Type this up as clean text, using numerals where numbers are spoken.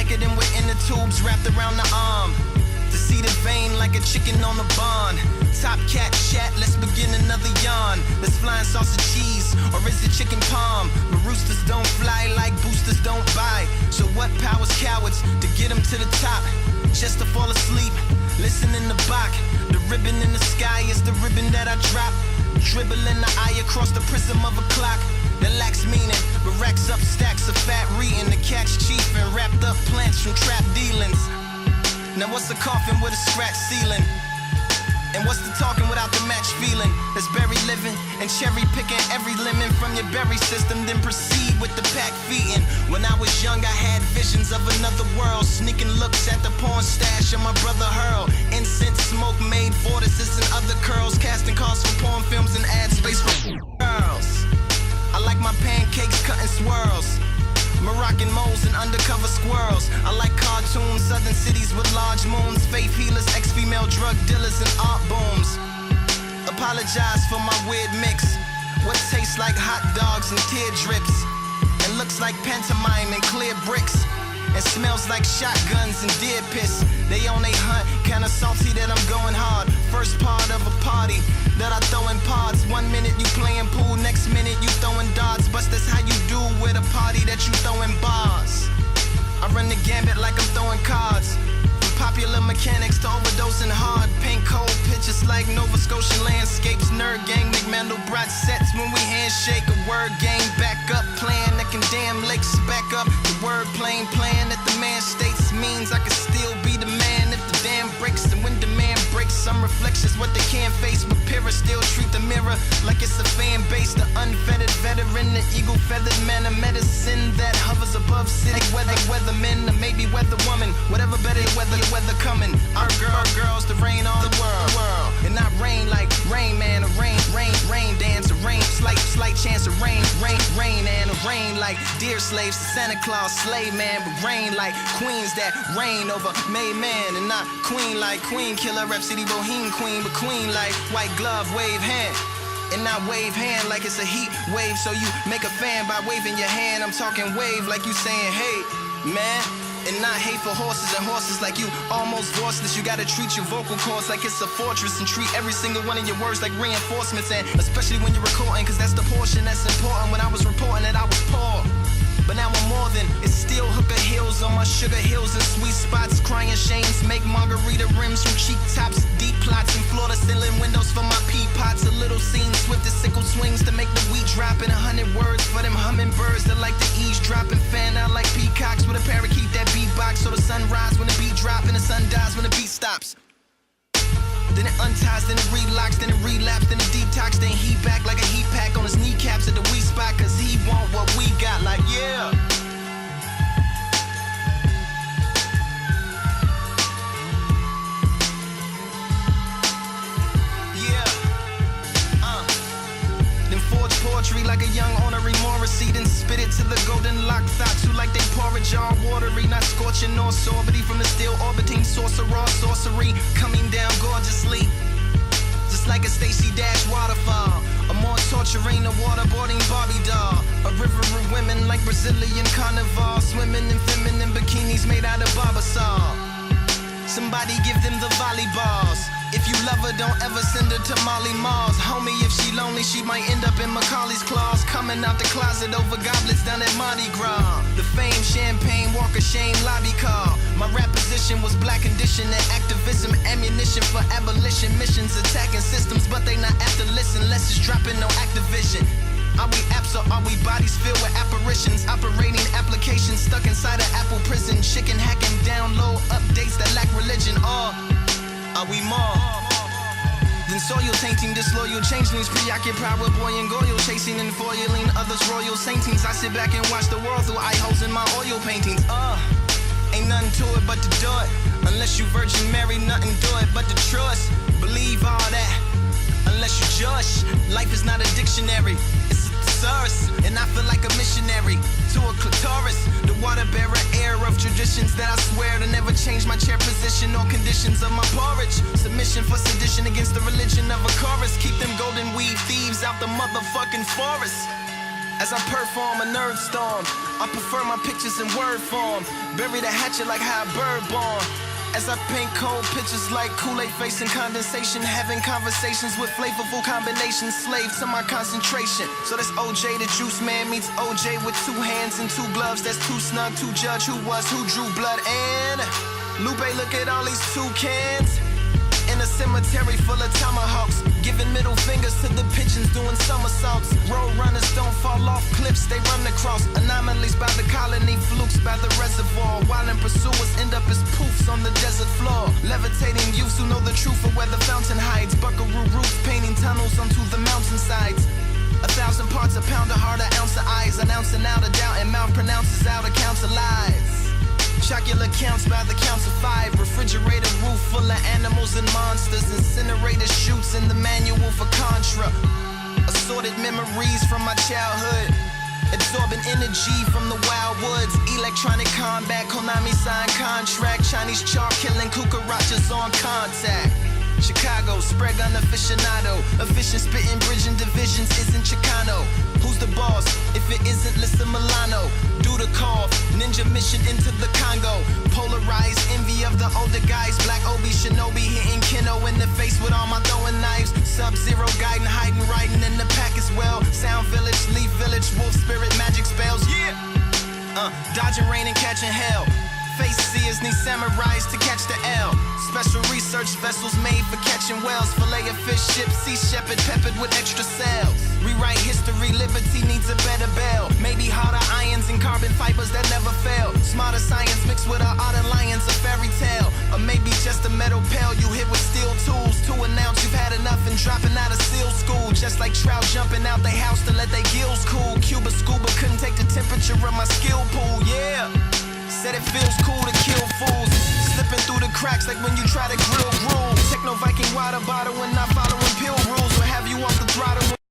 Vicodin with inner tubes wrapped around the arm. To see the vein like a chicken on the bond. Top cat chat, let's begin another yawn. Let's flying sausage cheese, or is it chicken palm? But roosters don't fly like boosters don't buy. So what powers cowards to get them to the top? Just to fall asleep, listen in the Bach. The ribbon in the sky is the ribbon that I drop. Dribbling the eye across the prism of a clock that lacks meaning, but racks up stacks of fat reading. The catch cheap and wrapped up plants from trap dealings. Now what's a coffin with a scratch ceiling? And what's the talking without the match feeling? That's berry living and cherry picking every lemon from your berry system, then proceed with the pack feeding. When I was young, I had visions of another world, sneaking looks at the porn stash of my brother Hurl. Incense smoke made vortices and other curls, casting calls for porn films and ad space for girls. I like my pancakes cut in swirls, Moroccan moles and undercover squirrels. I like cartoons, southern cities with large moons, faith healers, ex-female drug dealers, and art booms. Apologize for my weird mix. What tastes like hot dogs and tear drips, and looks like pantomime and clear bricks, and smells like shotguns and deer piss. They on they hunt, kinda salty that I'm going hard. First part of a party that I throw in pods. 1 minute you playing pool, next minute you throwing darts. But that's how you do with a party that you throwing bars. I run the gambit like I'm throwing cards. From popular mechanics to overdosing hard. Paint cold pictures like Nova Scotian landscapes. Nerd gang, McMandelbrot sets when we handshake. A word game back up, playing that can damn lakes back up. The word plain plan that the man states means I can still be the man if the dam breaks. And when demand breaks, some reflections what they can't face. But pyrrhus still treat the mirror like it's a fan base. The unfettered veteran, the eagle feathered man of medicine that hovers above city weathermen, or maybe weather woman, whatever better weather coming. Our girls to rain on the world, and not rain like Rain Man, a rain dance, a rain slight chance of rain and a rain like deer slaves to Santa Claus slave man, but rain like queens that reign over made man, and not queen like queen killer rap city boheme queen, but queen like white glove wave hand. And not wave hand like it's a heat wave, so you make a fan by waving your hand. I'm talking wave like you saying hey man, and not hate for horses and horses like you almost voiceless. You gotta treat your vocal cords like it's a fortress, and treat every single one of your words like reinforcements. And especially when you're recording, cause that's the portion that's important. When I was reporting that I was poor, but now I'm more than, it's still hooker hills on my sugar hills and sweet spots. Crying shames make margarita rims from cheek tops. Deep plots and floor to ceiling windows for my pea pots. A little scene, swift as sickle swings to make the wheat drop. In 100 words for them hummingbirds that like to eavesdrop and fan out like peacocks with a parakeet that beatbox. So the sun rise when the beat drop and the sun dies when the beat stops. Then it unties, then it relocks, then it relapse, then it detox, then he back like a heat pack on his kneecaps at the weak spot, cause he want what we got, like yeah. Then forge poetry like a young honorary Morrissey, then spit it to the golden locked thoughts who like they porridge all watery, not scorching nor sorbity from the still orbiting sorcerer sorcery coming down gorgeously, just like a Stacy Dash waterfall, a more torturing, a waterboarding Barbie doll, a river of women like Brazilian carnival, swimming in feminine bikinis made out of barbasol. Somebody give them the volleyballs. If you love her, don't ever send her to Molly Malls. Homie, if she lonely, she might end up in Macaulay's claws. Coming out the closet over goblets down at Mardi Gras. The fame, champagne, walk of shame, lobby call. My rap position was black condition and activism. Ammunition for abolition missions. Attacking systems, but they not after listen. Less is dropping, no Activision. Are we apps or are we bodies filled with apparitions? Operating applications stuck inside an Apple prison. Chicken hacking download updates that lack religion. Or are we more than soil tainting, disloyal changelings? Preoccupied with boy and goyle, chasing and foiling others royal saintings. I sit back and watch the world through eye holes in my oil paintings. Ain't nothing to it but to do it. Unless you Virgin Mary, nothing do it but to trust. Believe all that. Unless you judge, life is not a dictionary, it's a thesaurus. And I feel like a missionary to a clitoris, the water bearer air of traditions that I swear to never change my chair position or conditions of my porridge. Submission for sedition against the religion of a chorus. Keep them golden weed thieves out the motherfucking forest. As I perform a nerd storm, I prefer my pictures in word form. Bury the hatchet like how a bird born. As I paint cold pictures like Kool-Aid facing condensation, having conversations with flavorful combinations, slave to my concentration. So that's OJ the Juice Man meets OJ with 2 hands and 2 gloves. That's too snug to judge who was who drew blood. And Lupe, look at all these toucans in a cemetery full of tomahawks, giving middle fingers to the pigeons doing somersaults. Road runners don't fall off cliffs, they run across anomalies by the colony, flukes by the reservoir. While in pursuers end up as poofs on the desert floor. Levitating youths who know the truth of where the fountain hides. Buckaroo roofs painting tunnels onto the mountainsides. 1,000 parts a pound, a heart, an ounce of eyes, announcing out a doubt, and mouth pronounces out accounts of lies. Chocolate counts by the counts of 5. Refrigerator roof full of animals and monsters. Incinerator shoots in the manual for Contra. Assorted memories from my childhood, absorbing energy from the wild woods. Electronic combat, Konami signed contract. Chinese chalk killing cucarachas on contact. Chicago, spread gun aficionado. Efficient spitting, bridging divisions isn't Chicano. Who's the boss? If it isn't Lissa Milano. Do the call, ninja mission into the Congo. Polarized envy of the older guys. Black Obi Shinobi hitting Keno in the face with all my throwing knives. Sub-Zero guiding, hiding, riding in the pack as well. Sound Village, Leaf Village, Wolf Spirit, magic spells, yeah. Dodging rain and catching hell. Face seers need samurais to catch the L. Special research vessels made for catching whales. Fillet of fish, ship, sea shepherd, peppered with extra sails. Rewrite history, liberty needs a better bell. Maybe harder irons and carbon fibers that never fail. Smarter science mixed with our art alliance, a fairy tale. Or maybe just a metal pail you hit with steel tools to announce you've had enough and dropping out of SEAL school. Just like trout jumping out they house to let their gills cool. Cuba scuba couldn't take the temperature of my skill pool, yeah. Said it feels cool to kill fools. Slipping through the cracks like when you try to grill gruel. Techno Viking water bottle and not following pill rules. Will have you off the throttle.